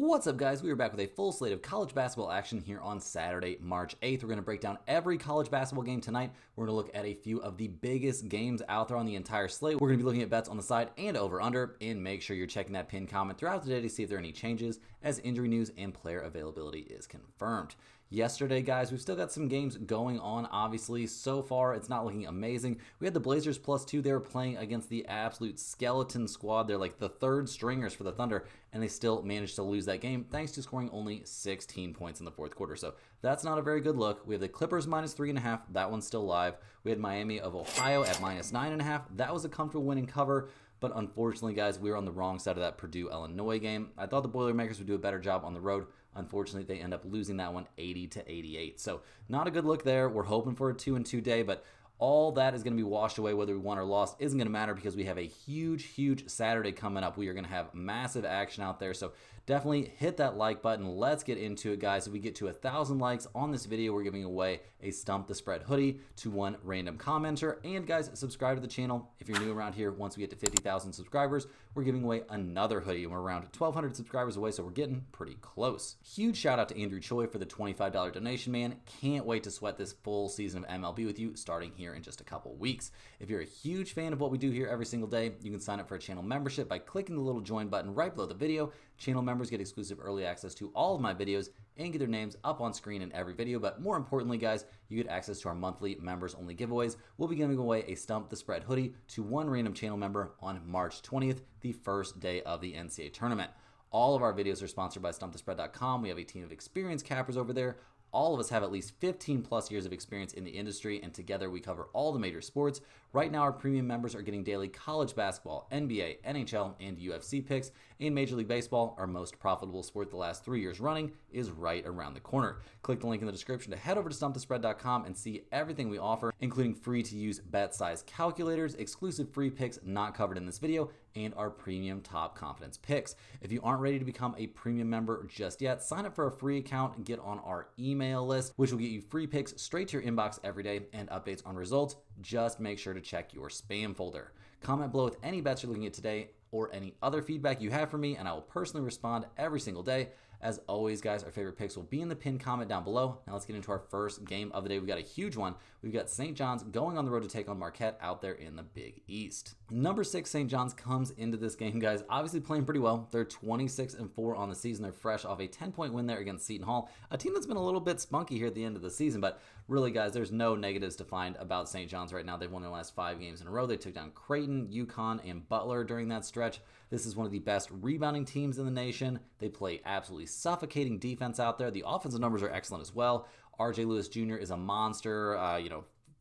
What's up, guys? We are back with a full slate of college basketball action here on Saturday, March 8th. We're going to break down every college basketball game tonight. We're going to look at a few of the biggest games out there on the entire slate. We're going to be looking at bets on the side and over-under, and make sure you're checking that pinned comment throughout the day to see if there are any changes as injury news and player availability is confirmed. Yesterday, guys, we've still got some games going on, obviously. So far, it's not looking amazing. We had the Blazers +2. They were playing against the absolute skeleton squad. They're like the third stringers for the Thunder, and they still managed to lose that game thanks to scoring only 16 points in the fourth quarter. So that's not a very good look. We have the Clippers -3.5. That one's still live. We had Miami of Ohio at -9.5. That was a comfortable winning cover. But unfortunately, guys, we were on the wrong side of that Purdue-Illinois game. I thought the Boilermakers would do a better job on the road. Unfortunately, they end up losing that one 80-88. So not a good look there. We're hoping for a 2-2 day, but all that is going to be washed away whether we won or lost. Isn't going to matter because we have a huge Saturday coming up. We are going to have massive action out there. So definitely hit that like button. Let's get into it, guys. If we get to 1,000 likes on this video, we're giving away a Stump the Spread hoodie to one random commenter. And guys, subscribe to the channel. If you're new around here, once we get to 50,000 subscribers, we're giving away another hoodie. And we're around 1,200 subscribers away, so we're getting pretty close. Huge shout out to Andrew Choi for the $25 donation, man. Can't wait to sweat this full season of MLB with you starting here in just a couple weeks. If you're a huge fan of what we do here every single day, you can sign up for a channel membership by clicking the little join button right below the video. Channel members get exclusive early access to all of my videos and get their names up on screen in every video. But more importantly, guys, you get access to our monthly members only giveaways. We'll be giving away a Stump the Spread hoodie to one random channel member on March 20th, the first day of the NCAA tournament. All of our videos are sponsored by StumpTheSpread.com. We have a team of experienced cappers over there. All of us have at least 15 plus years of experience in the industry, and together we cover all the major sports. Right now, our premium members are getting daily college basketball, NBA, NHL, and UFC picks. And Major League Baseball, our most profitable sport the last 3 years running, is right around the corner. Click the link in the description to head over to StumpTheSpread.com and see everything we offer, including free-to-use bet size calculators, exclusive free picks not covered in this video, and our premium top confidence picks. If you aren't ready to become a premium member just yet, sign up for a free account and get on our email list, which will get you free picks straight to your inbox every day and updates on results. Just make sure to check your spam folder. Comment below with any bets you're looking at today or any other feedback you have for me, and I will personally respond every single day. As always, guys, our favorite picks will be in the pinned comment down below. Now let's get into our first game of the day. We've got a huge one. We've got St. John's going on the road to take on Marquette out there in the Big East. Number 6, St. John's comes into this game, guys, obviously playing pretty well. They're 26-4 on the season. They're fresh off a 10-point win there against Seton Hall, a team that's been a little bit spunky here at the end of the season. But really, guys, there's no negatives to find about St. John's right now. They've won their last 5 games in a row. They took down Creighton, UConn, and Butler during that stretch. This is one of the best rebounding teams in the nation. They play absolutely suffocating defense out there. The offensive numbers are excellent as well. RJ Lewis Jr. is a monster,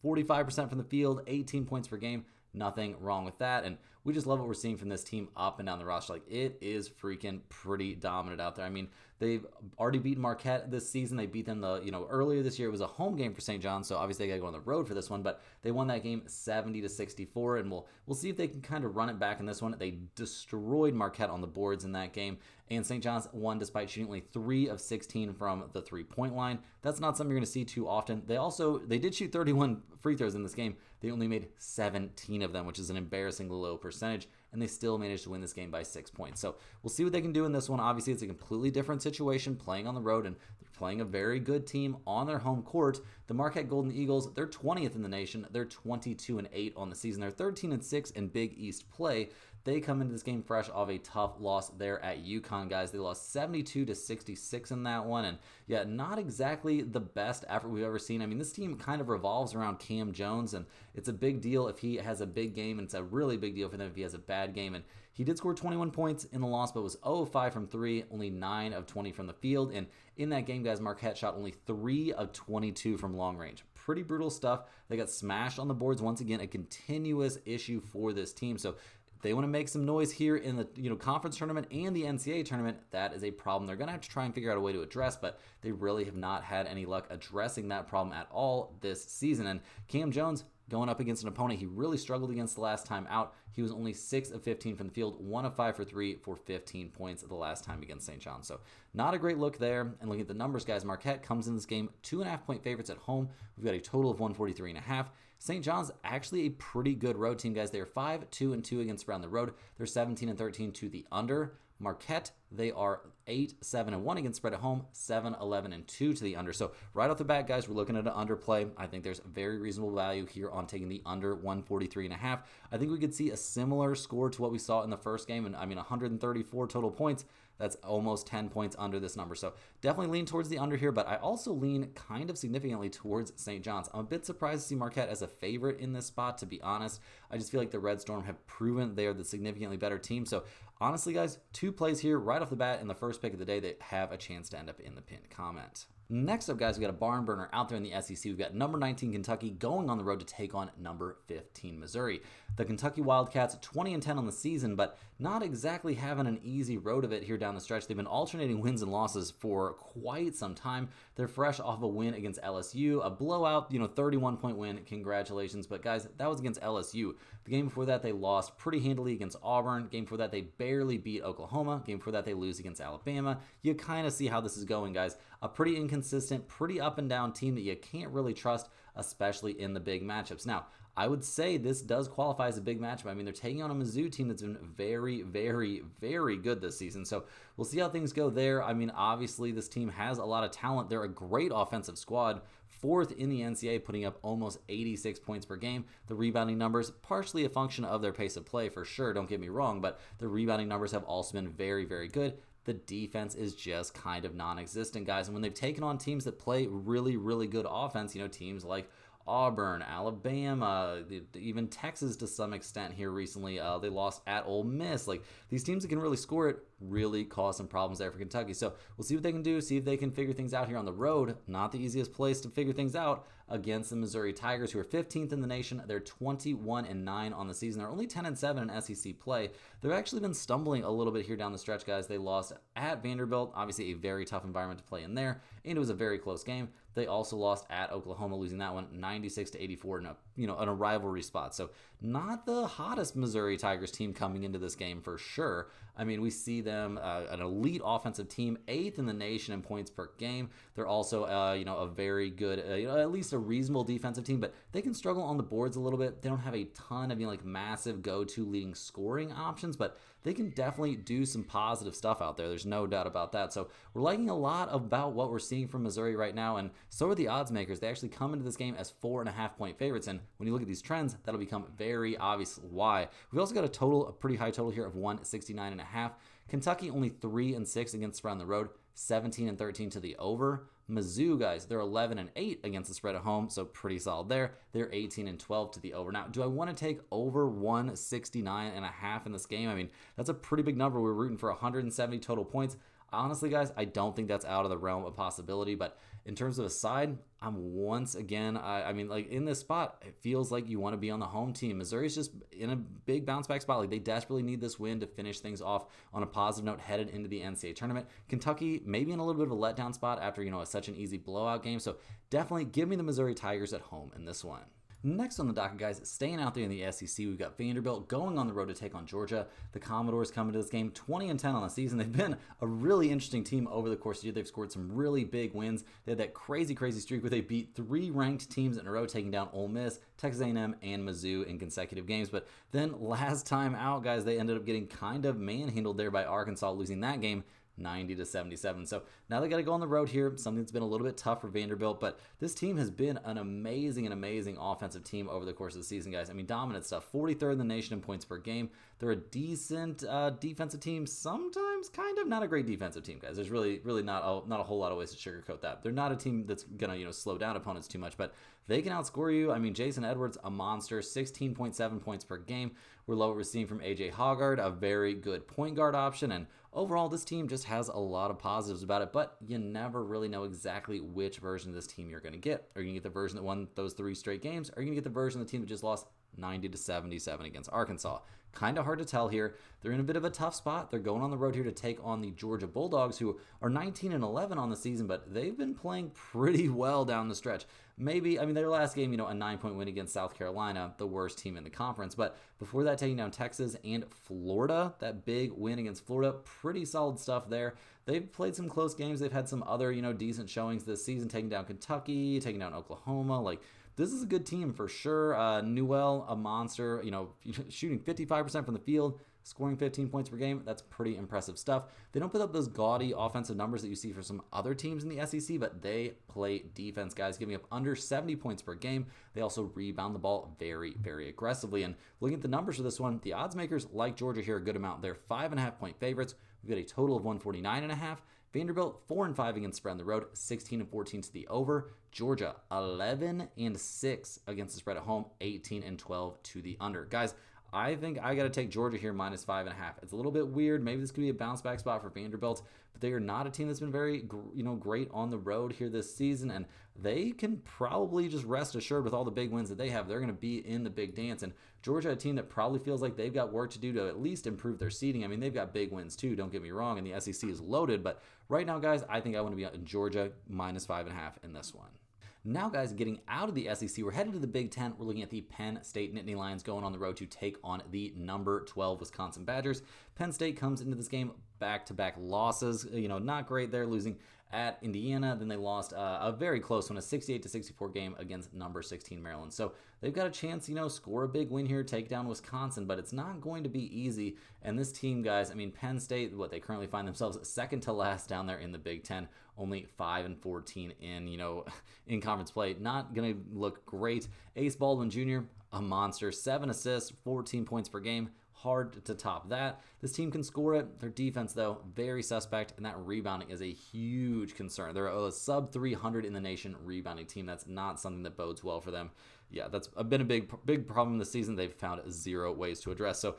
45% from the field, 18 points per game. Nothing wrong with that. And we just love what we're seeing from this team up and down the roster. Like, it is freaking pretty dominant out there. I mean, they've already beaten Marquette this season. They beat them earlier this year. It was a home game for St. John's, so obviously they got to go on the road for this one. But they won that game 70-64, and we'll see if they can kind of run it back in this one. They destroyed Marquette on the boards in that game, and St. John's won despite shooting only 3 of 16 from the three-point line. That's not something you're going to see too often. They did shoot 31 free throws in this game. They only made 17 of them, which is an embarrassingly low percentage, and they still managed to win this game by 6 points. So we'll see what they can do in this one. Obviously, it's a completely different situation playing on the road, and they're playing a very good team on their home court. The Marquette Golden Eagles, they're 20th in the nation. They're 22-8 on the season. They're 13-6 in Big East play. They come into this game fresh off a tough loss there at UConn, guys. They lost 72-66 in that one. And yeah, not exactly the best effort we've ever seen. I mean, this team kind of revolves around Cam Jones, and it's a big deal if he has a big game, and it's a really big deal for them if he has a bad game. And he did score 21 points in the loss, but was 0 of 5 from 3, only 9 of 20 from the field. And in that game, guys, Marquette shot only 3 of 22 from long range. Pretty brutal stuff. They got smashed on the boards once again, a continuous issue for this team. So they want to make some noise here in the conference tournament and the NCAA tournament. That is a problem they're going to have to try and figure out a way to address, but they really have not had any luck addressing that problem at all this season. And Cam Jones, going up against an opponent he really struggled against the last time out. He was only 6 of 15 from the field, 1 of 5 for 3 for 15 points the last time against St. John's. So not a great look there. And looking at the numbers, guys, Marquette comes in this game 2.5-point favorites at home. We've got a total of 143.5. St. John's actually a pretty good road team, guys. They are 5-2-2 against around the road. They're 17-13 to the under. Marquette, they are 8-7-1 against spread at home, 7-11-2 to the under. So right off the bat, guys, we're looking at an underplay. I think there's very reasonable value here on taking the under 143.5. I think we could see a similar score to what we saw in the first game, and 134 total points. That's almost 10 points under this number. So definitely lean towards the under here, but I also lean kind of significantly towards St. John's. I'm a bit surprised to see Marquette as a favorite in this spot, to be honest. I just feel like the Red Storm have proven they're the significantly better team. So honestly, guys, 2 plays here right off the bat in the first pick of the day that have a chance to end up in the pinned comment. Next up, guys, we got a barn burner out there in the SEC. We've got number 19 Kentucky going on the road to take on number 15 Missouri. The Kentucky Wildcats 20-10 on the season, but not exactly having an easy road of it here down the stretch. They've been alternating wins and losses for quite some time. They're fresh off a win against LSU, a blowout, 31-point win. Congratulations, but guys, that was against LSU. The game before that, they lost pretty handily against Auburn. Game before that, they barely beat Oklahoma. Game before that, they lose against Alabama. You kind of see how this is going, guys. A pretty inconsistent, pretty up and down team that you can't really trust, especially in the big matchups. Now, I would say this does qualify as a big matchup. They're taking on a Mizzou team that's been very, very, very good this season. So we'll see how things go there. Obviously, this team has a lot of talent. They're a great offensive squad. 4th in the NCAA, putting up almost 86 points per game. The rebounding numbers, partially a function of their pace of play for sure, don't get me wrong, but the rebounding numbers have also been very, very good. The defense is just kind of non-existent, guys. And when they've taken on teams that play really, really good offense, teams like Auburn, Alabama, even Texas to some extent here recently. They lost at Ole Miss. These teams that can really score it really cause some problems there for Kentucky. So we'll see what they can do, see if they can figure things out here on the road. Not the easiest place to figure things out against the Missouri Tigers, who are 15th in the nation. They're 21-9 on the season. They're only 10-7 in SEC play. They've actually been stumbling a little bit here down the stretch, guys. They lost at Vanderbilt, obviously a very tough environment to play in there, and it was a very close game. They also lost at Oklahoma, losing that one 96-84 in a rivalry spot. So not the hottest Missouri Tigers team coming into this game for sure. We see them an elite offensive team, 8th in the nation in points per game. They're also a very good, at least a reasonable defensive team, but they can struggle on the boards a little bit. They don't have a ton of massive go-to leading scoring options, but they can definitely do some positive stuff out there. There's no doubt about that. So we're liking a lot about what we're seeing from Missouri right now, and so are the odds makers. They actually come into this game as 4.5-point favorites, and when you look at these trends, that'll become very obvious why. We've also got a pretty high total here of 169.5. Kentucky only 3-6 against spread on the road, 17-13 to the over. Mizzou, guys, they're 11-8 against the spread at home, so pretty solid there. They're 18-12 to the over. Now, do I want to take over 169.5 in this game? That's a pretty big number. We're rooting for 170 total points. Honestly, guys, I don't think that's out of the realm of possibility, but in terms of a side, I'm once again, in this spot, it feels like you want to be on the home team. Missouri's just in a big bounce back spot. They desperately need this win to finish things off on a positive note headed into the NCAA tournament. Kentucky maybe in a little bit of a letdown spot after, such an easy blowout game. So definitely give me the Missouri Tigers at home in this one. Next on the docket, guys, staying out there in the SEC, we've got Vanderbilt going on the road to take on Georgia. The Commodores come into this game 20-10 on the season. They've been a really interesting team over the course of the year. They've scored some really big wins. They had that crazy streak where they beat 3 ranked teams in a row, taking down Ole Miss, Texas A&M, and Mizzou in consecutive games. But then last time out, guys, they ended up getting kind of manhandled there by Arkansas, losing that game 90-77. So now they got to go on the road here, something that's been a little bit tough for Vanderbilt, but this team has been an amazing offensive team over the course of the season, guys. Dominant stuff. 43rd in the nation in points per game. They're a decent defensive team, sometimes kind of not a great defensive team, guys. There's really not a whole lot of ways to sugarcoat that. They're not a team that's gonna slow down opponents too much, but they can outscore you. Jason Edwards, a monster, 16.7 points per game. We're low what we're seeing from AJ Hoggard, a very good point guard option, and overall, this team just has a lot of positives about it, but you never really know exactly which version of this team you're going to get. Are you going to get the version that won those 3 straight games? Or are you going to get the version of the team that just lost 90-77 against Arkansas? Kind of hard to tell here. They're in a bit of a tough spot. They're going on the road here to take on the Georgia Bulldogs, who are 19-11 on the season, but they've been playing pretty well down the stretch. Maybe, their last game, a 9-point win against South Carolina, the worst team in the conference. But before that, taking down Texas and Florida, that big win against Florida, pretty solid stuff there. They've played some close games. They've had some other, decent showings this season, taking down Kentucky, taking down Oklahoma. This is a good team for sure. Newell, a monster, shooting 55% from the field, scoring 15 points per game. That's pretty impressive stuff. They don't put up those gaudy offensive numbers that you see for some other teams in the SEC, but they play defense, guys, giving up under 70 points per game. They also rebound the ball very, very aggressively. And looking at the numbers for this one, the odds makers like Georgia here a good amount. They're 5.5-point favorites. We've got a total of 149.5. Vanderbilt 4-5 against spread on the road, 16-14 to the over. Georgia 11-6 against the spread at home, 18-12 to the under. Guys, I think I got to take Georgia here minus 5.5. It's a little bit weird. Maybe this could be a bounce back spot for Vanderbilt, but they are not a team that's been very, great on the road here this season, and they can probably just rest assured with all the big wins that they have. They're going to be in the big dance, and Georgia, a team that probably feels like they've got work to do to at least improve their seeding. I mean, they've got big wins too, don't get me wrong, and the SEC is loaded, but right now, guys, I think I want to be in Georgia minus 5.5 in this one. Now, guys, getting out of the SEC, we're headed to the Big Ten. We're looking at the Penn State Nittany Lions going on the road to take on the number 12 Wisconsin Badgers. Penn State comes into this game back-to-back losses. Not great there, losing at Indiana. Then they lost a very close one, a 68-64 game against number 16 Maryland. So they've got a chance, score a big win here, take down Wisconsin, but it's not going to be easy. And this team, guys, Penn State, they currently find themselves second to last down there in the Big Ten, only 5-14 in conference play. Not going to look great. Ace Baldwin Jr., a monster, 7 assists, 14 points per game. Hard to top that. This team can score it. Their defense, though, very suspect, and that rebounding is a huge concern. They're a sub 300 in the nation rebounding team. That's not something that bodes well for them. Yeah, that's been a big problem this season. They've found zero ways to address. So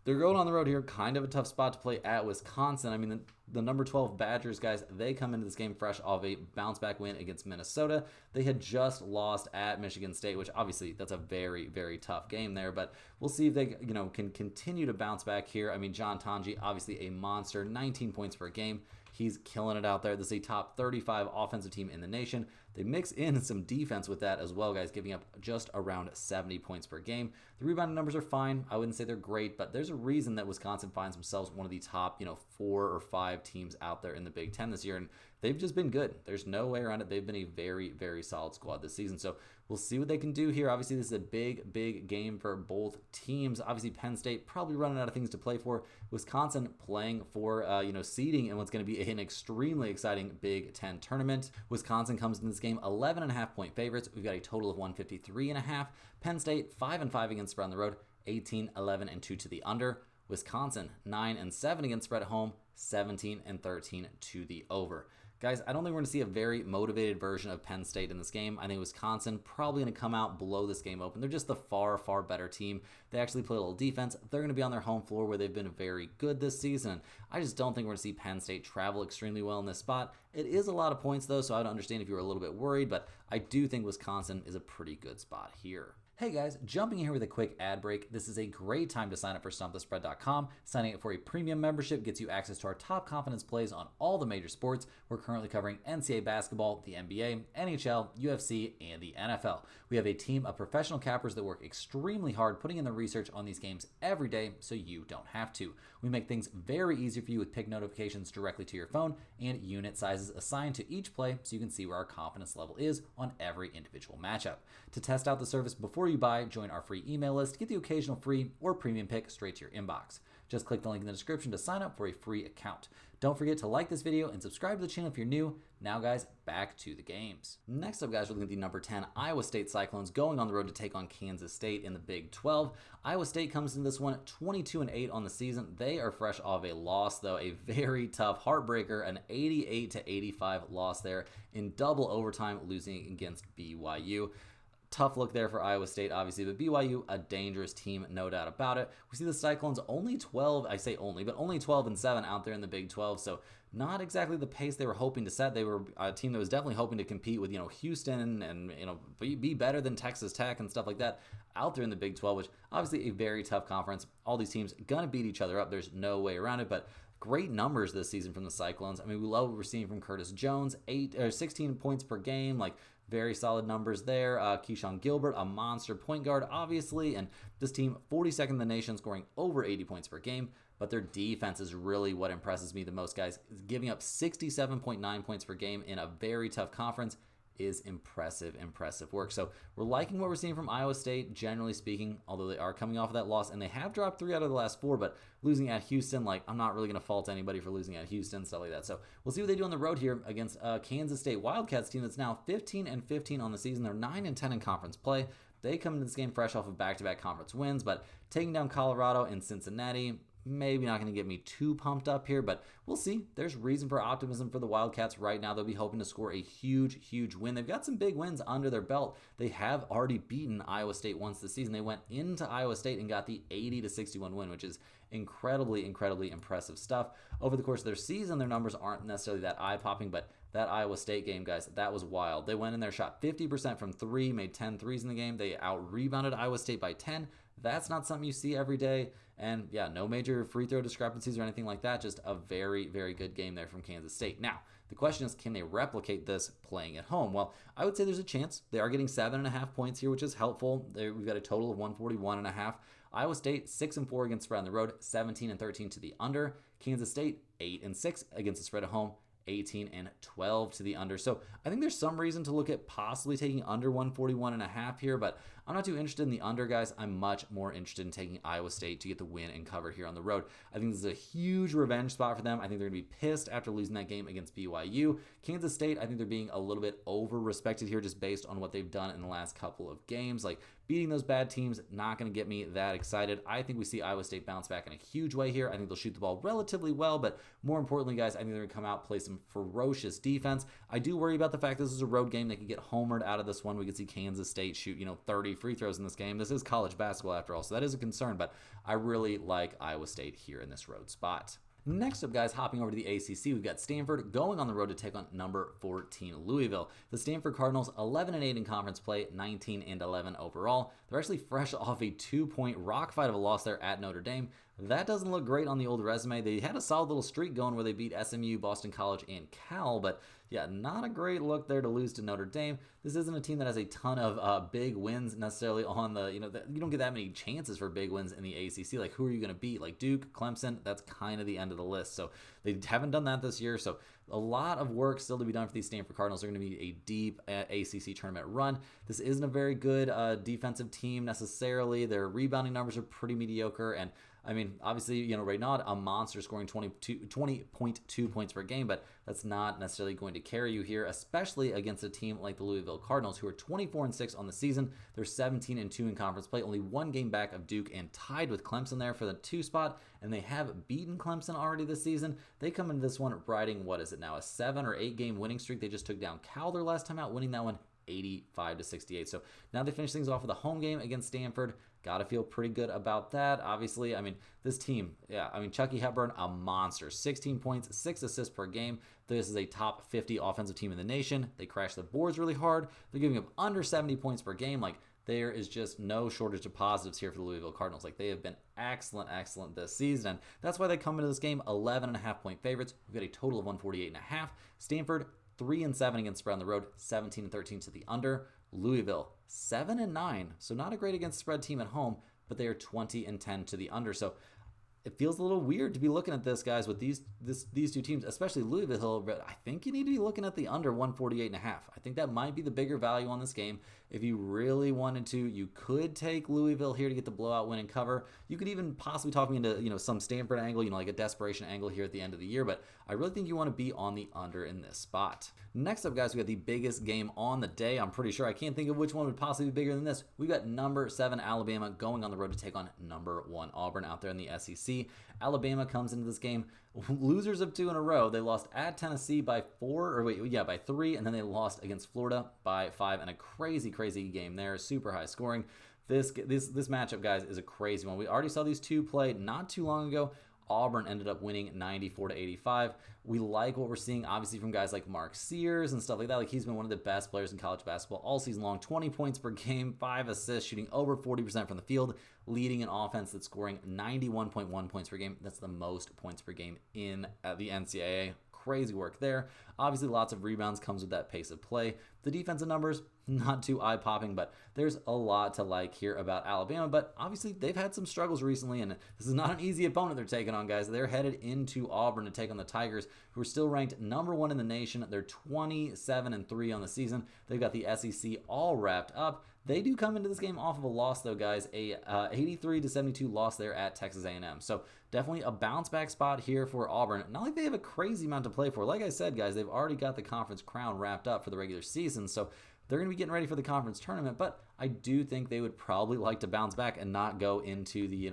they're going on the road here. Kind of a tough spot to play at Wisconsin. The number 12 Badgers, guys, they come into this game fresh off a bounce-back win against Minnesota. They had just lost at Michigan State, which obviously that's a very, very tough game there. But we'll see if they, can continue to bounce back here. John Tanji, obviously a monster, 19 points per game. He's killing it out there. This is a top 35 offensive team in the nation. They mix in some defense with that as well, guys, giving up just around 70 points per game. The rebounding numbers are fine. I wouldn't say they're great, but there's a reason that Wisconsin finds themselves one of the top, 4 or 5 teams out there in the Big Ten this year, and they've just been good. There's no way around it. They've been a very, very solid squad this season, so we'll see what they can do here. Obviously, this is a big, big game for both teams. Obviously, Penn State probably running out of things to play for. Wisconsin playing for, seeding in what's going to be an extremely exciting Big Ten tournament. Wisconsin comes in this game 11.5-point favorites. We've got a total of 153.5. Penn State 5-5 against spread on the road, 18-11-2 to the under. Wisconsin 9-7 against spread at home, 17-13 to the over. Guys, I don't think we're going to see a very motivated version of Penn State in this game. I think Wisconsin probably going to come out, blow this game open. They're just the far, far better team. They actually play a little defense. They're going to be on their home floor where they've been very good this season. I just don't think we're going to see Penn State travel extremely well in this spot. It is a lot of points, though, so I would understand if you were a little bit worried, but I do think Wisconsin is a pretty good spot here. Hey guys, jumping in here with a quick ad break. This is a great time to sign up for StumpTheSpread.com. Signing up for a premium membership gets you access to our top confidence plays on all the major sports. We're currently covering NCAA basketball, the NBA, NHL, UFC, and the NFL. We have a team of professional cappers that work extremely hard putting in the research on these games every day so you don't have to. We make things very easy for you with pick notifications directly to your phone and unit sizes assigned to each play so you can see where our confidence level is on every individual matchup. To test out the service before you buy, join our free email list, get the occasional free or premium pick straight to your inbox. Just click the link in the description to sign up for a free account. Don't forget to like this video and subscribe to the channel if you're new. Now guys, back to the games. Next up guys, we're looking at the number 10 Iowa State Cyclones going on the road to take on Kansas State in the Big 12. Iowa State comes into this one 22-8 on the season. They are fresh off a loss though, a very tough heartbreaker, an 88-85 loss there in double overtime, losing against BYU. Tough look there for Iowa State, obviously, but BYU, a dangerous team, no doubt about it. We see the Cyclones only 12, I say only, but only 12-7 out there in the Big 12, so not exactly the pace they were hoping to set. They were a team that was definitely hoping to compete with, Houston and, be better than Texas Tech and stuff like that out there in the Big 12, which obviously a very tough conference. All these teams gonna beat each other up. There's no way around it, but great numbers this season from the Cyclones. We love what we're seeing from Curtis Jones, 16 points per game, very solid numbers there. Keyshawn Gilbert, a monster point guard, obviously, and this team 42nd in the nation, scoring over 80 points per game, but their defense is really what impresses me the most, guys. Giving up 67.9 points per game in a very tough conference is impressive work. So we're liking what we're seeing from Iowa State, generally speaking, although they are coming off of that loss, and they have dropped 3 out of the last 4, but losing at Houston, like, I'm not really going to fault anybody for losing at Houston, stuff like that. So we'll see what they do on the road here against Kansas State Wildcats team that's now 15-15 on the season. They're 9-10 in conference play. They come into this game fresh off of back-to-back conference wins, but taking down Colorado and Cincinnati, maybe not going to get me too pumped up here, but we'll see. There's reason for optimism for the Wildcats right now. They'll be hoping to score a huge win. They've got some big wins under their belt. They have already beaten Iowa State once this season. They went into Iowa State and got the 80-61 win, which is incredibly impressive stuff. Over the course of their season, their numbers aren't necessarily that eye-popping, but that Iowa State game, guys, that was wild. They went in there, shot 50% from 3, made 10 threes in the game. They out-rebounded Iowa State by 10. That's not something you see every day. And yeah, no major free throw discrepancies or anything like that. Just a very good game there from Kansas State. Now, the question is, can they replicate this playing at home? Well, I would say there's a chance. They are getting 7.5 points here, which is helpful. We've got a total of 141.5. Iowa State 6-4 against spread on the road, 17-13 to the under. Kansas State 8-6 against the spread at home, 18-12 to the under. So I think there's some reason to look at possibly taking under 141.5 here, but I'm not too interested in the under, guys. I'm much more interested in taking Iowa State to get the win and cover here on the road. I think this is a huge revenge spot for them. I think they're going to be pissed after losing that game against BYU. Kansas State, I think they're being a little bit over-respected here just based on what they've done in the last couple of games. Like, beating those bad teams, not going to get me that excited. I think we see Iowa State bounce back in a huge way here. I think they'll shoot the ball relatively well, but more importantly, guys, I think they're going to come out, play some ferocious defense. I do worry about the fact this is a road game. They could get homered out of this one. We could see Kansas State shoot, 30 free throws in this game. This is college basketball after all, so that is a concern, but I really like Iowa State here in this road spot. Next up, guys, hopping over to the ACC, we've got Stanford going on the road to take on number 14 Louisville. The Stanford Cardinals 11-8 in conference play, 19-11 overall. They're actually fresh off a 2-point rock fight of a loss there at Notre Dame. That doesn't look great on the old resume. They had a solid little streak going where they beat SMU, Boston College, and Cal, but yeah, not a great look there to lose to Notre Dame. This isn't a team that has a ton of big wins necessarily on the, you don't get that many chances for big wins in the ACC. Like, who are you going to beat? Like Duke, Clemson, that's kind of the end of the list. So they haven't done that this year. So a lot of work still to be done for these Stanford Cardinals. They're going to be a deep ACC tournament run. This isn't a very good defensive team necessarily. Their rebounding numbers are pretty mediocre, and I mean, obviously, Right now, a monster scoring 20.2 points per game, but that's not necessarily going to carry you here, especially against a team like the Louisville Cardinals, who are 24-6 on the season. They're 17-2 in conference play, only one game back of Duke and tied with Clemson there for the 2 spot, and they have beaten Clemson already this season. They come into this one riding, what is it now, a 7 or 8 game winning streak. They just took down Cal their last time out, winning that one 85-68. So now they finish things off with a home game against Stanford. Got to feel pretty good about that. Obviously, I mean, this team, Chucky Hepburn, a monster. 16 points, 6 assists per game. This is a top 50 offensive team in the nation. They crash the boards really hard. They're giving up under 70 points per game. Like, there is just no shortage of positives here for the Louisville Cardinals. Like, they have been excellent this season. And that's why they come into this game 11.5 point favorites. We've got a total of 148.5. Stanford, 3-7 against spread on the road, 17-13 to the under. Louisville 7-9, so not a great against spread team at home, but they are 20-10 to the under. So it feels a little weird to be looking at this, guys, with these two teams, especially Louisville, but I think you need to be looking at the under 148.5. I think that might be the bigger value on this game. If you really wanted to, you could take Louisville here to get the blowout win and cover. You could even possibly talk me into, some Stanford angle, like a desperation angle here at the end of the year, but I really think you want to be on the under in this spot. Next up, guys, we got the biggest game on the day. I'm pretty sure I can't think of which one would possibly be bigger than this. We got number 7 Alabama going on the road to take on number 1 Auburn out there in the SEC. Alabama comes into this game losers of 2 in a row. They lost at Tennessee by 3, and then they lost against Florida by 5 in a crazy game there. Super high scoring. This matchup, guys, is a crazy one. We already saw these two play not too long ago. Auburn ended up winning 94-85. We like what we're seeing, obviously, from guys like Mark Sears and stuff like that. Like, he's been one of the best players in college basketball all season long. 20 points per game, 5 assists, shooting over 40% from the field, leading an offense that's scoring 91.1 points per game. That's the most points per game in the NCAA. crazy work there. Obviously, lots of rebounds comes with that pace of play. The defensive numbers, not too eye-popping, but there's a lot to like here about Alabama. But obviously, they've had some struggles recently, and this is not an easy opponent they're taking on, guys. They're headed into Auburn to take on the Tigers, who are still ranked #1 in the nation. They're 27-3 on the season. They've got the SEC all wrapped up. They do come into this game off of a loss, though, guys. A 83-72 loss there at Texas A&M. So definitely a bounce-back spot here for Auburn. Not like they have a crazy amount to play for. Like I said, guys, they've already got the conference crown wrapped up for the regular season, so they're going to be getting ready for the conference tournament. But I do think they would probably like to bounce back and not go into the,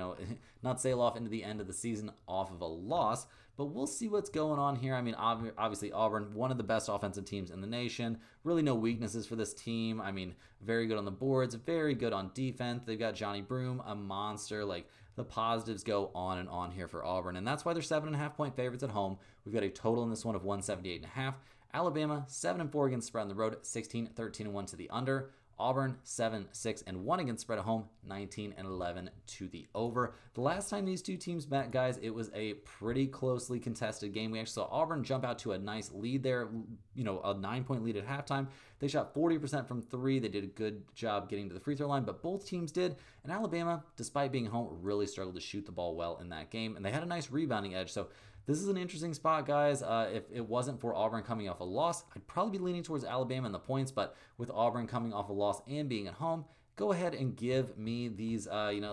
not sail off into the end of the season off of a loss. But we'll see what's going on here. I mean, obviously Auburn, one of the best offensive teams in the nation. Really no weaknesses for this team. I mean, very good on the boards, very good on defense. They've got Johnny Broome, a monster. Like, the positives go on and on here for Auburn. And that's why they're 7.5-point favorites at home. We've got a total in this one of 178.5. Alabama, 7-4 against spread on the road, 16-13-1 to the under. Auburn, 7-6-1 against spread at home, 19-11 to the over. The last time these two teams met, guys, it was a pretty closely contested game. We actually saw Auburn jump out to a nice lead there, a 9-point lead at halftime. They shot 40% from three. They did a good job getting to the free throw line, but both teams did. And Alabama, despite being home, really struggled to shoot the ball well in that game. And they had a nice rebounding edge. So this is an interesting spot, guys. If it wasn't for Auburn coming off a loss, I'd probably be leaning towards Alabama in the points. But with Auburn coming off a loss and being at home, go ahead and give me these,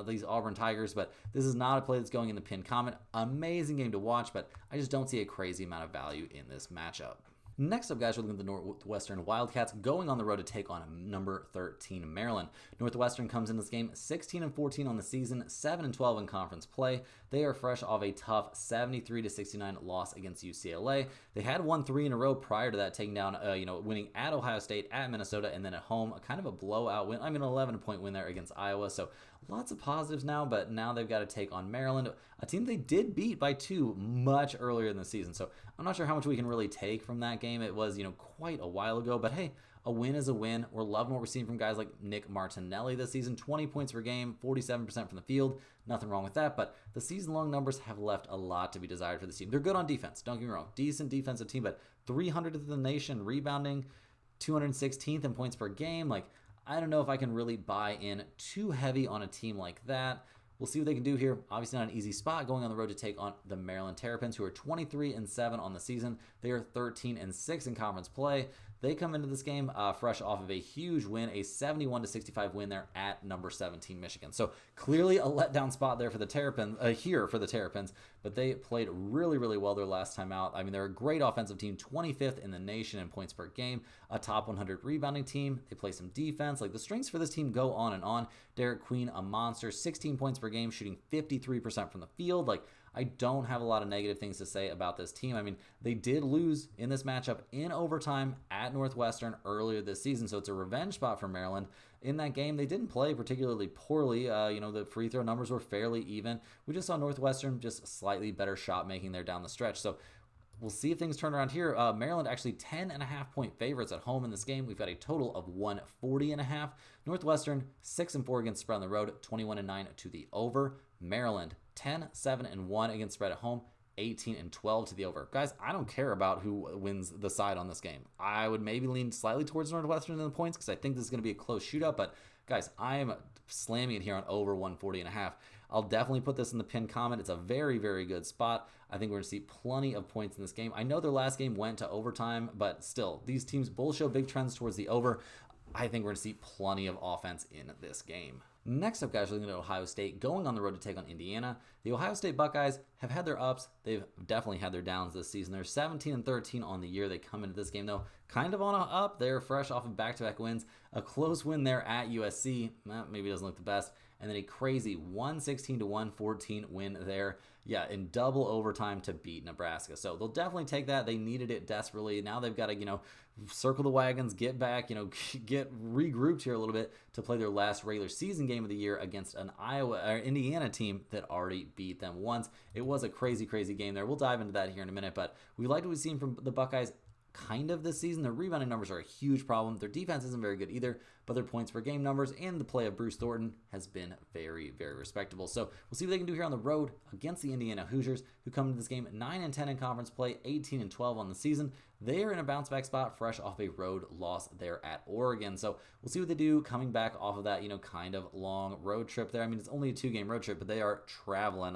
these Auburn Tigers. But this is not a play that's going in the pinned comment. Amazing game to watch, but I just don't see a crazy amount of value in this matchup. Next up, guys, we're looking at the Northwestern Wildcats going on the road to take on number 13 Maryland. Northwestern comes in this game 16-14 on the season, 7-12 in conference play. They are fresh off a tough 73-69 loss against UCLA. They had won 3 in a row prior to that, taking down, winning at Ohio State, at Minnesota, and then at home, a kind of a blowout win. I mean, an 11-point win there against Iowa. So lots of positives now, but now they've got to take on Maryland, a team they did beat by 2 much earlier in the season. So I'm not sure how much we can really take from that game. It was, quite a while ago, but hey, a win is a win. We're loving what we're seeing from guys like Nick Martinelli this season. 20 points per game, 47% from the field. Nothing wrong with that, but the season-long numbers have left a lot to be desired for this team. They're good on defense, don't get me wrong. Decent defensive team, but 300th in the nation rebounding, 216th in points per game. Like, I don't know if I can really buy in too heavy on a team like that. We'll see what they can do here. Obviously not an easy spot going on the road to take on the Maryland Terrapins, who are 23-7 on the season. They are 13-6 in conference play. They come into this game fresh off of a huge win, a 71-65 win there at number 17 Michigan. So clearly a letdown spot there for the Terrapins, but they played really, really well their last time out. I mean, they're a great offensive team, 25th in the nation in points per game, a top 100 rebounding team. They play some defense. Like, the strengths for this team go on and on. Derek Queen, a monster, 16 points per game, shooting 53% from the field. Like, I don't have a lot of negative things to say about this team. I mean, they did lose in this matchup in overtime at Northwestern earlier this season, so it's a revenge spot for Maryland. In that game, they didn't play particularly poorly. The free throw numbers were fairly even. We just saw Northwestern just slightly better shot making there down the stretch. So we'll see if things turn around here. Maryland actually 10.5-point favorites at home in this game. We've got a total of 140.5. Northwestern 6-4 against spread on the road, 21-9 to the over. Maryland 10-7-1 against spread at home, 18-12 to the over. Guys, I don't care about who wins the side on this game. I would maybe lean slightly towards Northwestern in the points because I think this is going to be a close shootout. But guys, I am slamming it here on over 140.5. I'll definitely put this in the pinned comment. It's a very, very good spot. I think we're going to see plenty of points in this game. I know their last game went to overtime, but still, these teams both show big trends towards the over. I think we're going to see plenty of offense in this game. Next up, guys, we're looking at Ohio State going on the road to take on Indiana. The Ohio State Buckeyes have had their ups. They've definitely had their downs this season. They're 17-13 on the year. They come into this game, though, kind of on an up. They're fresh off of back-to-back wins. A close win there at USC. Maybe doesn't look the best. And then a crazy 116-114 win there. Yeah, in double overtime to beat Nebraska. So they'll definitely take that. They needed it desperately. Now they've got to, circle the wagons, get back, get regrouped here a little bit to play their last regular season game of the year against an Indiana team that already beat them once. It was a crazy, crazy game there. We'll dive into that here in a minute, but we liked what we've seen from the Buckeyes kind of this season. Their rebounding numbers are a huge problem. Their defense isn't very good either, but their points per game numbers and the play of Bruce Thornton has been very, very respectable. So we'll see what they can do here on the road against the Indiana Hoosiers, who come into this game 9-10 in conference play, 18-12 on the season. They are in a bounce back spot fresh off a road loss there at Oregon. So we'll see what they do coming back off of that, kind of long road trip there. I mean, it's only a 2-game road trip, but they are traveling.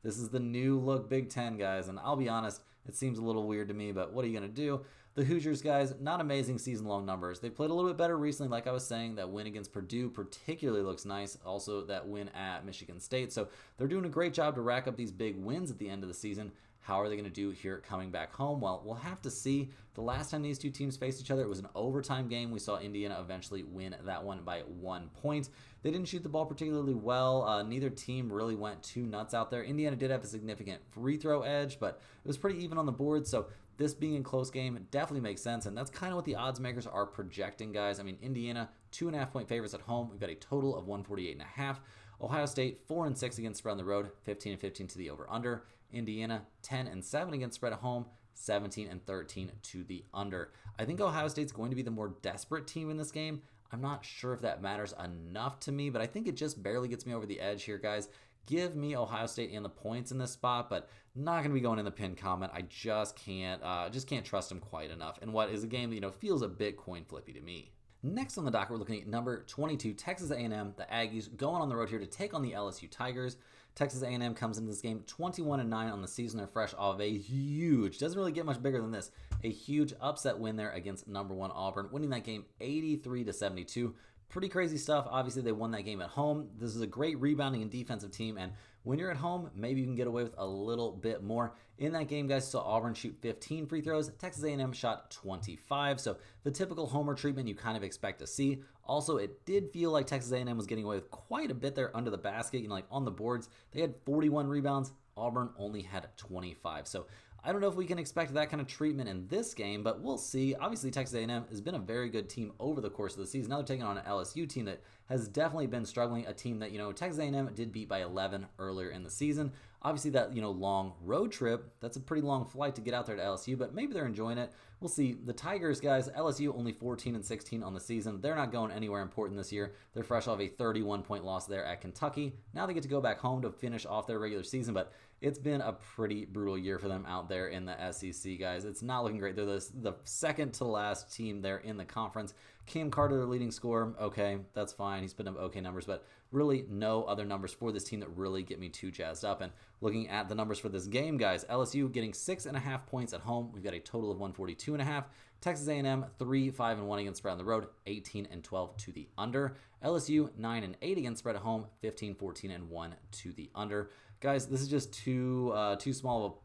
This is the new look Big Ten, guys. And I'll be honest, it seems a little weird to me, but what are you going to do? The Hoosiers, guys, not amazing season-long numbers. They played a little bit better recently, like I was saying. That win against Purdue particularly looks nice. Also, that win at Michigan State. So they're doing a great job to rack up these big wins at the end of the season. How are they going to do here coming back home? Well, we'll have to see. The last time these two teams faced each other, it was an overtime game. We saw Indiana eventually win that one by 1 point. They didn't shoot the ball particularly well. Neither team really went too nuts out there. Indiana did have a significant free throw edge, but it was pretty even on the board. So this being a close game definitely makes sense, and that's kind of what the odds makers are projecting, guys. I mean, Indiana, 2.5-point favorites at home. We've got a total of 148.5. Ohio State, 4-6 against spread on the road, 15-15 to the over-under. Indiana, 10-7 against spread at home, 17-13 to the under. I think Ohio State's going to be the more desperate team in this game. I'm not sure if that matters enough to me, but I think it just barely gets me over the edge here, guys. Give me Ohio State and the points in this spot, but not going to be going in the pin comment. I just can't trust them quite enough in what is a game that feels a bit coin flippy to me. Next on the docket, we're looking at number 22, Texas A&M. The Aggies going on the road here to take on the LSU Tigers. Texas A&M comes into this game 21-9 on the season. They're fresh off a huge, doesn't really get much bigger than this, a huge upset win there against number 1 Auburn, winning that game 83-72. Pretty crazy stuff. Obviously, they won that game at home. This is a great rebounding and defensive team, and when you're at home, maybe you can get away with a little bit more. In that game, guys, saw Auburn shoot 15 free throws. Texas A&M shot 25, so the typical homer treatment you kind of expect to see. Also, it did feel like Texas A&M was getting away with quite a bit there under the basket. Like on the boards, they had 41 rebounds. Auburn only had 25, so I don't know if we can expect that kind of treatment in this game, but we'll see. Obviously, Texas A&M has been a very good team over the course of the season. Now they're taking on an LSU team that has definitely been struggling, a team that, Texas A&M did beat by 11 earlier in the season. Obviously, that, long road trip, that's a pretty long flight to get out there to LSU, but maybe they're enjoying it. We'll see. The Tigers, guys, LSU only 14-16 on the season. They're not going anywhere important this year. They're fresh off a 31-point loss there at Kentucky. Now they get to go back home to finish off their regular season, but it's been a pretty brutal year for them out there in the SEC, guys. It's not looking great. They're the second to last team there in the conference. Cam Carter, their leading scorer, okay, that's fine. He's put up okay numbers, but really no other numbers for this team that really get me too jazzed up. And looking at the numbers for this game, guys, LSU getting 6.5 points at home. We've got a total of 142.5. Texas A&M 3-5-1 against spread on the road, 18-12 to the under. LSU 9-8 against spread at home, 15-14-1 to the under. Guys, this is just too small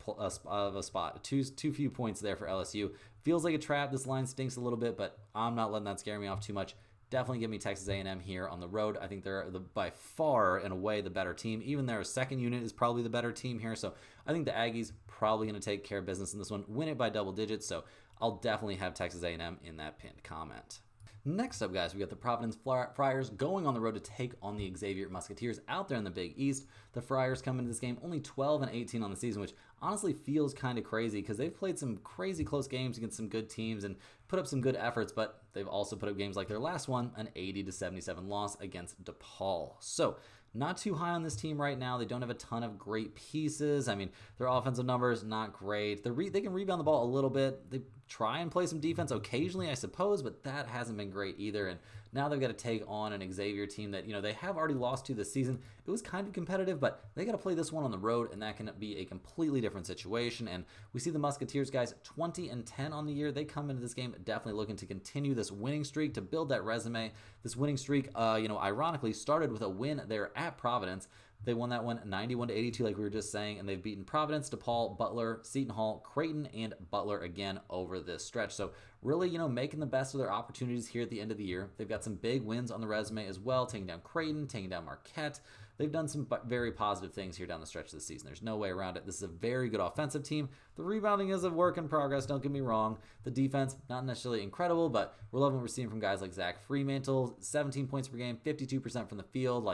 of a spot. Too few points there for LSU. Feels like a trap. This line stinks a little bit, but I'm not letting that scare me off too much. Definitely give me Texas A&M here on the road. I think they're by far and away the better team. Even their second unit is probably the better team here. So I think the Aggies probably going to take care of business in this one, win it by double digits. So I'll definitely have Texas A&M in that pinned comment. Next up, guys, we got the Providence Friars going on the road to take on the Xavier Musketeers out there in the Big East. The Friars come into this game only 12-18 on the season, which honestly feels kind of crazy because they've played some crazy close games against some good teams and put up some good efforts, but they've also put up games like their last one, an 80-77 loss against DePaul. So not too high on this team right now. They don't have a ton of great pieces. I mean, their offensive numbers, not great. They can rebound the ball a little bit. They try and play some defense occasionally, I suppose, but that hasn't been great either. And now they've got to take on an Xavier team that, they have already lost to this season. It was kind of competitive, but they got to play this one on the road, and that can be a completely different situation. And we see the Musketeers, guys, 20-10 on the year. They come into this game definitely looking to continue this winning streak, to build that resume. This winning streak, ironically started with a win there at Providence. They won that one 91-82, like we were just saying, and they've beaten Providence, DePaul, Butler, Seton Hall, Creighton, and Butler again over this stretch. So really, making the best of their opportunities here at the end of the year. They've got some big wins on the resume as well, taking down Creighton, taking down Marquette. They've done some very positive things here down the stretch of the season. There's no way around it. This is a very good offensive team. The rebounding is a work in progress, don't get me wrong. The defense, not necessarily incredible, but we're loving what we're seeing from guys like Zach Freemantle, 17 points per game, 52% from the field.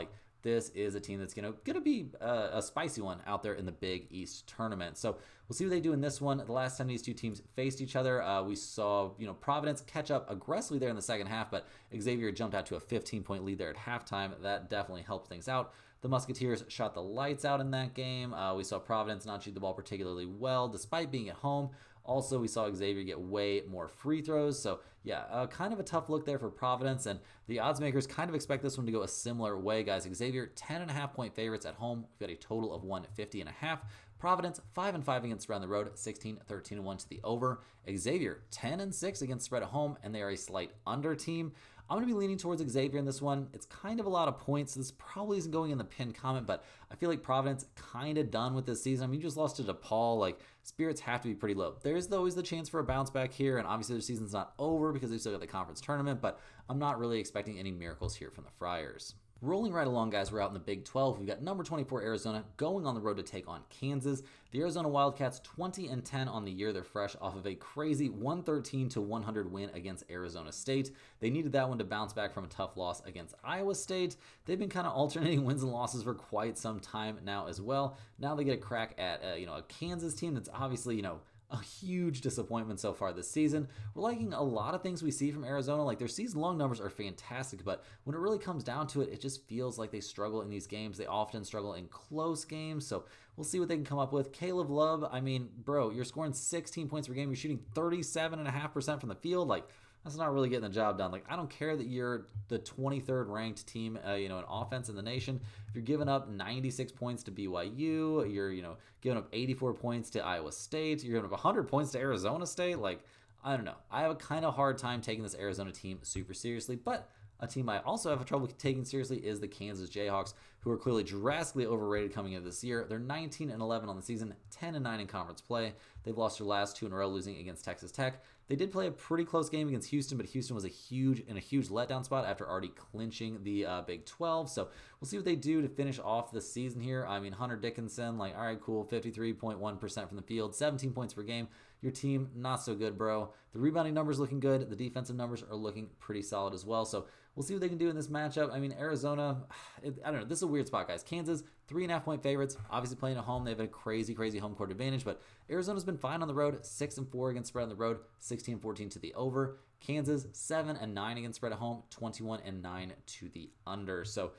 this is a team that's gonna be a spicy one out there in the Big East tournament. So we'll see what they do in this one. The last time these two teams faced each other, we saw Providence catch up aggressively there in the second half, but Xavier jumped out to a 15-point lead there at halftime. That definitely helped things out. The Musketeers shot the lights out in that game. We saw Providence not shoot the ball particularly well, despite being at home. Also, we saw Xavier get way more free throws. So, yeah, kind of a tough look there for Providence. And the odds makers kind of expect this one to go a similar way, guys. Xavier, 10.5-point favorites at home. We've got a total of 150.5. Providence, 5-5 against spread on the road, 16-13-1 to the over. Xavier, 10-6 against spread at home, and they are a slight under team. I'm going to be leaning towards Xavier in this one. It's kind of a lot of points. This probably isn't going in the pinned comment, but I feel like Providence kind of done with this season. I mean, you just lost to DePaul. Like, spirits have to be pretty low. There's always the chance for a bounce back here, and obviously their season's not over because they've still got the conference tournament, but I'm not really expecting any miracles here from the Friars. Rolling right along, guys, we're out in the Big 12. We've got number 24 Arizona going on the road to take on Kansas. The Arizona Wildcats 20-10 on the year. They're fresh off of a crazy 113-100 win against Arizona State. They needed that one to bounce back from a tough loss against Iowa State. They've been kind of alternating wins and losses for quite some time now as well. Now they get a crack at a Kansas team that's obviously a huge disappointment so far this season. We're liking a lot of things we see from Arizona. Like, their season-long numbers are fantastic, but when it really comes down to it, it just feels like they struggle in these games. They often struggle in close games, so we'll see what they can come up with. Caleb Love, I mean, bro, you're scoring 16 points per game. You're shooting 37.5% from the field. Like, that's not really getting the job done. Like, I don't care that you're the 23rd ranked team, in offense in the nation. If you're giving up 96 points to BYU, you're, giving up 84 points to Iowa State, you're giving up 100 points to Arizona State. Like, I don't know. I have a kind of hard time taking this Arizona team super seriously, but a team I also have trouble taking seriously is the Kansas Jayhawks, who are clearly drastically overrated coming into this year. They're 19-11 on the season, 10-9 in conference play. They've lost their last two in a row, losing against Texas Tech. They did play a pretty close game against Houston, but Houston was in a huge letdown spot after already clinching the Big 12. So we'll see what they do to finish off the season here. I mean, Hunter Dickinson, like, all right, cool, 53.1% from the field, 17 points per game. Your team, not so good, bro. The rebounding numbers looking good. The defensive numbers are looking pretty solid as well. So we'll see what they can do in this matchup. I mean, Arizona, I don't know. This is a weird spot, guys. Kansas, 3.5-point favorites. Obviously playing at home. They have a crazy home court advantage, but Arizona's been fine on the road. 6-4 against spread on the road, 16-14 to the over. Kansas, 7-9 against spread at home, 21-9 to the under. So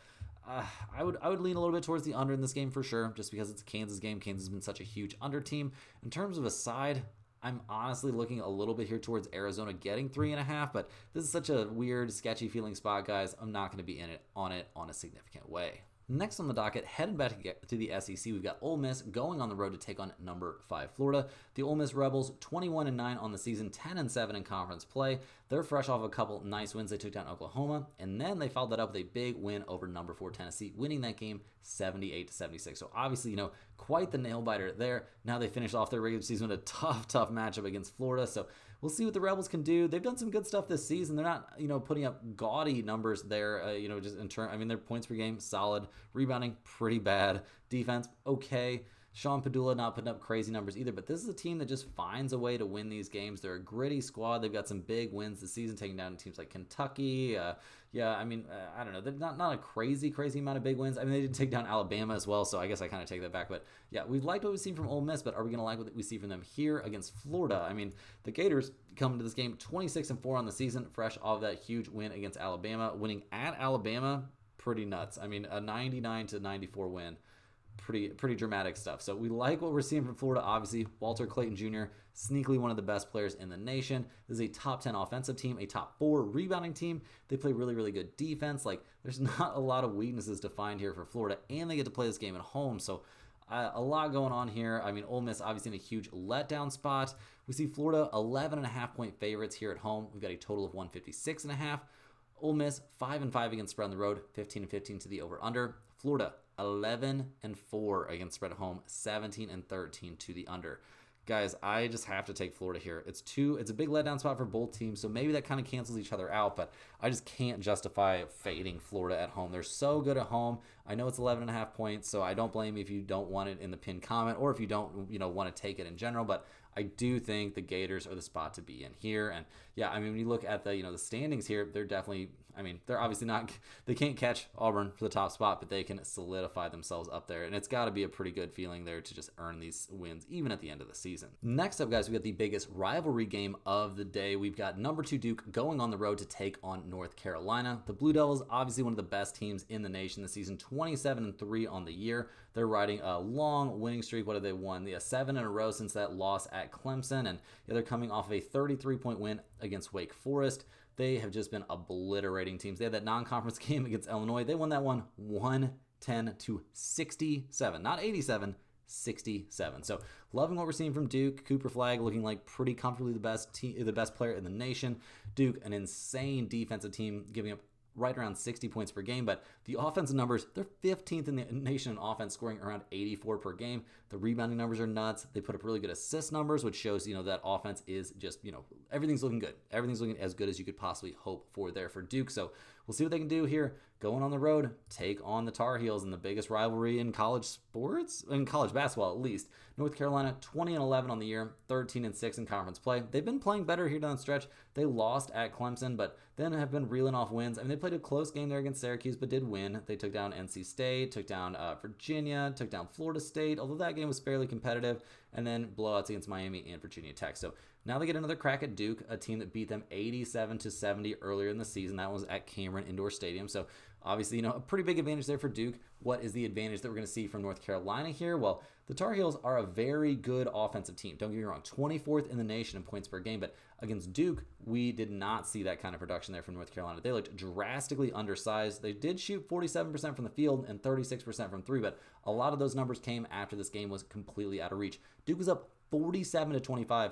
I would lean a little bit towards the under in this game for sure, just because it's a Kansas game. Kansas has been such a huge under team. In terms of a side, I'm honestly looking a little bit here towards Arizona getting 3.5, but this is such a weird, sketchy feeling spot, guys. I'm not going to be in it on a significant way. Next on the docket, heading back to the SEC, we've got Ole Miss going on the road to take on number 5 Florida. The Ole Miss Rebels, 21-9 on the season, 10-7 in conference play. They're fresh off a couple nice wins. They took down Oklahoma, and then they followed that up with a big win over number 4 Tennessee, winning that game 78-76. So obviously, quite the nail biter there. Now they finished off their regular season with a tough matchup against Florida. So we'll see what the Rebels can do. They've done some good stuff this season. They're not, putting up gaudy numbers there, just in turn. I mean, their points per game, solid. Rebounding, pretty bad. Defense, okay. Sean Padula not putting up crazy numbers either, but this is a team that just finds a way to win these games. They're a gritty squad. They've got some big wins this season, taking down teams like Kentucky. I don't know. They're not a crazy amount of big wins. I mean, they did take down Alabama as well, so I guess I kind of take that back. But yeah, we've liked what we've seen from Ole Miss, but are we going to like what we see from them here against Florida? I mean, the Gators come into this game 26-4 on the season, fresh off that huge win against Alabama. Winning at Alabama, pretty nuts. I mean, a 99-94 win. Pretty dramatic stuff. So we like what we're seeing from Florida. Obviously, Walter Clayton Jr., sneakily one of the best players in the nation. This is a top 10 offensive team, a top 4 rebounding team. They play really good defense. Like, there's not a lot of weaknesses to find here for Florida, and they get to play this game at home. So a lot going on here. I mean, Ole Miss obviously in a huge letdown spot. We see Florida 11.5-point favorites here at home. We've got a total of 156.5. Ole Miss 5-5 against spread on the road, 15-15 to the over/under. Florida 11-4 against spread at home, 17-13 to the under. Guys, I just have to take Florida here. It's a big letdown spot for both teams, so maybe that kind of cancels each other out, but I just can't justify fading Florida at home. They're so good at home. I know it's 11.5 points, so I don't blame you if you don't want it in the pinned comment or if you don't, want to take it in general, but I do think the Gators are the spot to be in here. And yeah, I mean, when you look at the, the standings here, they're definitely, I mean, they're obviously not, they can't catch Auburn for the top spot, but they can solidify themselves up there. And it's got to be a pretty good feeling there to just earn these wins, even at the end of the season. Next up, guys, we got the biggest rivalry game of the day. We've got number 2 Duke going on the road to take on North Carolina. The Blue Devils, obviously one of the best teams in the nation this season, 27-3 on the year. They're riding a long winning streak. What have they won? 7 in a row since that loss at Clemson. And they're coming off of a 33-point win against Wake Forest. They have just been obliterating teams. They had that non-conference game against Illinois. They won that one 110-67. Not 87, 67. So loving what we're seeing from Duke. Cooper Flagg looking like pretty comfortably the best player in the nation. Duke, an insane defensive team, giving up right around 60 points per game, but the offensive numbers, they're 15th in the nation in offense, scoring around 84 per game. The rebounding numbers are nuts. They put up really good assist numbers, which shows, that offense is just, everything's looking good. Everything's looking as good as you could possibly hope for there for Duke. So we'll see what they can do here. Going on the road, take on the Tar Heels in the biggest rivalry in college sports, in college basketball at least. North Carolina, 20-11 on the year, 13-6 in conference play. They've been playing better here down the stretch. They lost at Clemson, but then have been reeling off wins. I mean, they played a close game there against Syracuse, but did win. They took down NC State, took down Virginia, took down Florida State, although that game was fairly competitive, and then blowouts against Miami and Virginia Tech. So now they get another crack at Duke, a team that beat them 87-70 earlier in the season. That was at Cameron Indoor Stadium. So obviously, a pretty big advantage there for Duke. What is the advantage that we're going to see from North Carolina here? Well, the Tar Heels are a very good offensive team. Don't get me wrong, 24th in the nation in points per game, but against Duke, we did not see that kind of production there from North Carolina. They looked drastically undersized. They did shoot 47% from the field and 36% from 3, but a lot of those numbers came after this game was completely out of reach. Duke was up 47-25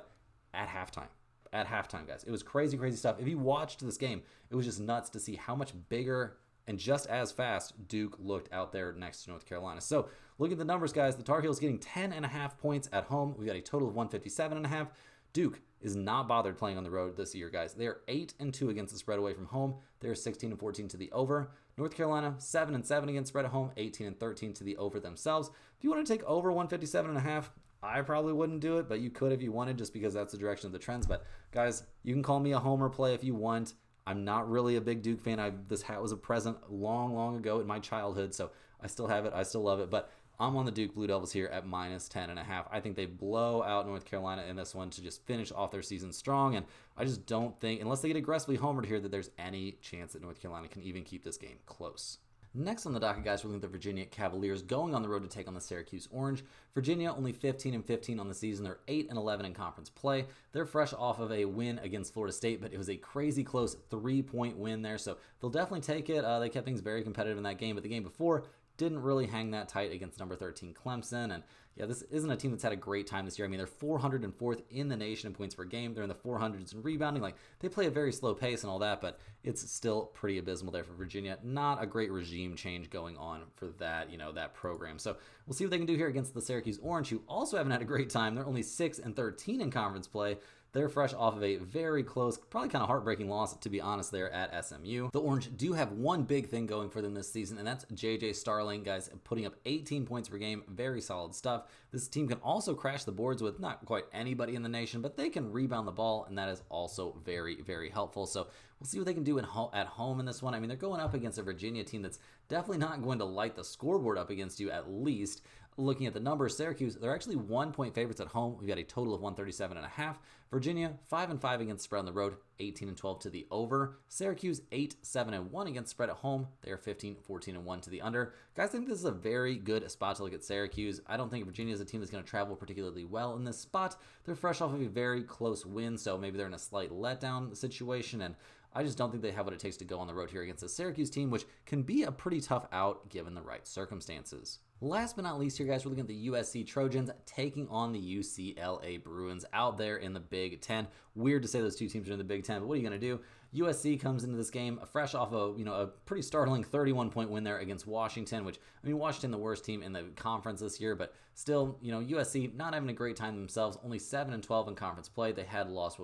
at halftime. At halftime, guys. It was crazy, crazy stuff. If you watched this game, it was just nuts to see how much bigger and just as fast Duke looked out there next to North Carolina. So look at the numbers, guys. The Tar Heels getting 10.5 points at home. We got a total of 157.5. Duke is not bothered playing on the road this year, guys. They are 8-2 against the spread away from home. They're 16-14 to the over. North Carolina, 7-7 against spread at home, 18-13 to the over themselves. If you want to take over 157.5, I probably wouldn't do it, but you could if you wanted, just because that's the direction of the trends. But guys, you can call me a homer play if you want. I'm not really a big Duke fan. This hat was a present long, long ago in my childhood, so I still have it. I still love it, but I'm on the Duke Blue Devils here at -10.5. I think they blow out North Carolina in this one to just finish off their season strong, and I just don't think, unless they get aggressively homered here, that there's any chance that North Carolina can even keep this game close. Next on the docket, guys, we're looking at the Virginia Cavaliers going on the road to take on the Syracuse Orange. Virginia only 15-15 on the season. They're 8-11 in conference play. They're fresh off of a win against Florida State, but it was a crazy close 3-point win there. So they'll definitely take it. They kept things very competitive in that game, but the game before didn't really hang that tight against number 13 Clemson. And yeah, this isn't a team that's had a great time this year. I mean, they're 404th in the nation in points per game. They're in the 400s in rebounding. Like, they play a very slow pace and all that, but it's still pretty abysmal there for Virginia. Not a great regime change going on for that, that program. So we'll see what they can do here against the Syracuse Orange, who also haven't had a great time. They're only 6-13 in conference play. They're fresh off of a very close, probably kind of heartbreaking loss, to be honest, there at SMU. The Orange do have one big thing going for them this season, and that's J.J. Starling, guys, putting up 18 points per game. Very solid stuff. This team can also crash the boards with not quite anybody in the nation, but they can rebound the ball, and that is also very, very helpful. So we'll see what they can do at home in this one. I mean, they're going up against a Virginia team that's definitely not going to light the scoreboard up against you, at least. Looking at the numbers, Syracuse, they're actually 1-point favorites at home. We've got a total of 137.5. Virginia, 5-5 against spread on the road, 18-12 to the over. Syracuse, 8-7-1 against spread at home. They are 15-14-1 to the under. Guys, I think this is a very good spot to look at Syracuse. I don't think Virginia is a team that's going to travel particularly well in this spot. They're fresh off of a very close win, so maybe they're in a slight letdown situation, and I just don't think they have what it takes to go on the road here against a Syracuse team, which can be a pretty tough out given the right circumstances. Last but not least here, guys, we're looking at the USC Trojans taking on the UCLA Bruins out there in the Big Ten. Weird to say those two teams are in the Big Ten, but what are you going to do? USC comes into this game fresh off a pretty startling 31-point win there against Washington, which, I mean, Washington, the worst team in the conference this year, but still, USC not having a great time themselves, only 7-12 in conference play. They had lost,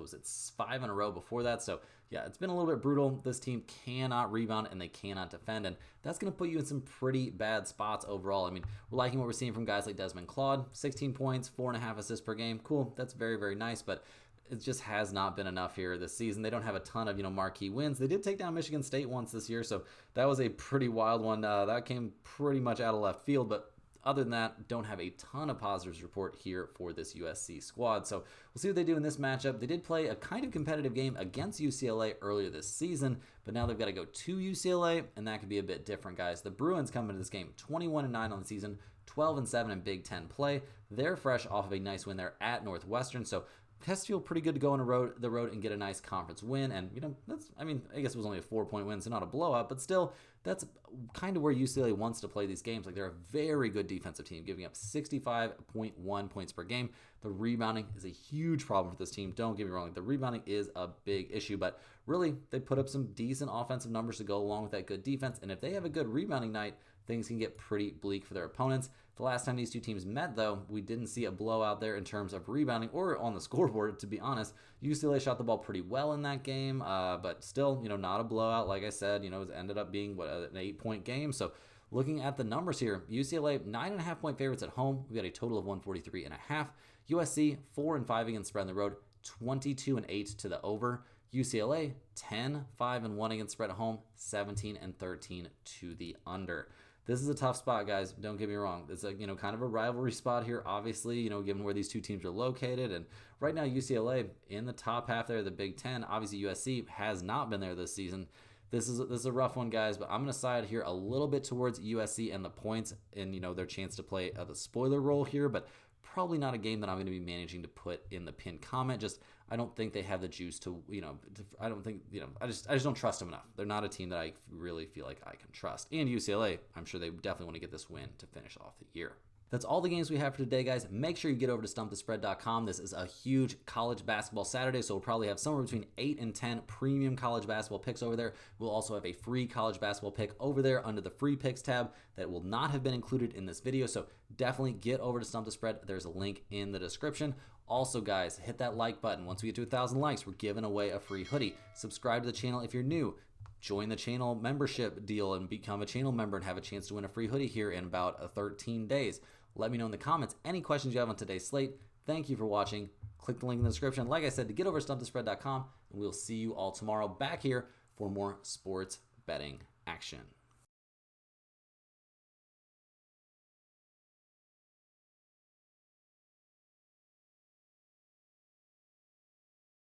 5 in a row before that, so yeah, it's been a little bit brutal. This team cannot rebound and they cannot defend, and that's going to put you in some pretty bad spots overall. I mean, we're liking what we're seeing from guys like Desmond Claude, 16 points, 4.5 assists per game. Cool, that's very, very nice, but it just has not been enough here this season. They don't have a ton of, marquee wins. They did take down Michigan State once this year, so that was a pretty wild one. That came pretty much out of left field, but other than that, don't have a ton of positives to report here for this USC squad. So we'll see what they do in this matchup. They did play a kind of competitive game against UCLA earlier this season, but now they've got to go to UCLA, and that could be a bit different, guys. The Bruins come into this game 21-9 on the season, 12-7 in Big Ten play. They're fresh off of a nice win there at Northwestern, so has to feel pretty good to go on the road and get a nice conference win. And, I guess it was only a 4-point win, so not a blowout, but still, that's kind of where UCLA wants to play these games. Like, they're a very good defensive team, giving up 65.1 points per game. The rebounding is a huge problem for this team. Don't get me wrong. The rebounding is a big issue, but really, they put up some decent offensive numbers to go along with that good defense. And if they have a good rebounding night, things can get pretty bleak for their opponents. The last time these two teams met, though, we didn't see a blowout there in terms of rebounding or on the scoreboard, to be honest. UCLA shot the ball pretty well in that game, but still, not a blowout. Like I said, it ended up being, an 8-point game. So looking at the numbers here, UCLA, 9.5-point favorites at home. We got a total of 143.5. USC, 4-5 against spread on the road, 22-8 to the over. UCLA, 10-5-1 against spread at home, 17-13 to the under. This is a tough spot, guys. Don't get me wrong. It's a kind of a rivalry spot here, obviously, given where these two teams are located. And right now, UCLA in the top half there of the Big Ten. Obviously, USC has not been there this season. This is a rough one, guys, but I'm going to side here a little bit towards USC and the points and, their chance to play the spoiler role here, but probably not a game that I'm going to be managing to put in the pinned comment. Just, I don't think they have the juice to, I don't think, I just don't trust them enough. They're not a team that I really feel like I can trust. And UCLA, I'm sure they definitely want to get this win to finish off the year. That's all the games we have for today, guys. Make sure you get over to stumpthespread.com. This is a huge college basketball Saturday, so we'll probably have somewhere between 8 and 10 premium college basketball picks over there. We'll also have a free college basketball pick over there under the free picks tab that will not have been included in this video, so definitely get over to Stump the Spread. There's a link in the description. Also, guys, hit that like button. Once we get to 1,000 likes, we're giving away a free hoodie. Subscribe to the channel if you're new. Join the channel membership deal and become a channel member and have a chance to win a free hoodie here in about 13 days. Let me know in the comments any questions you have on today's slate. Thank you for watching. Click the link in the description, like I said, to get over to stumpthespread.com, and we'll see you all tomorrow back here for more sports betting action.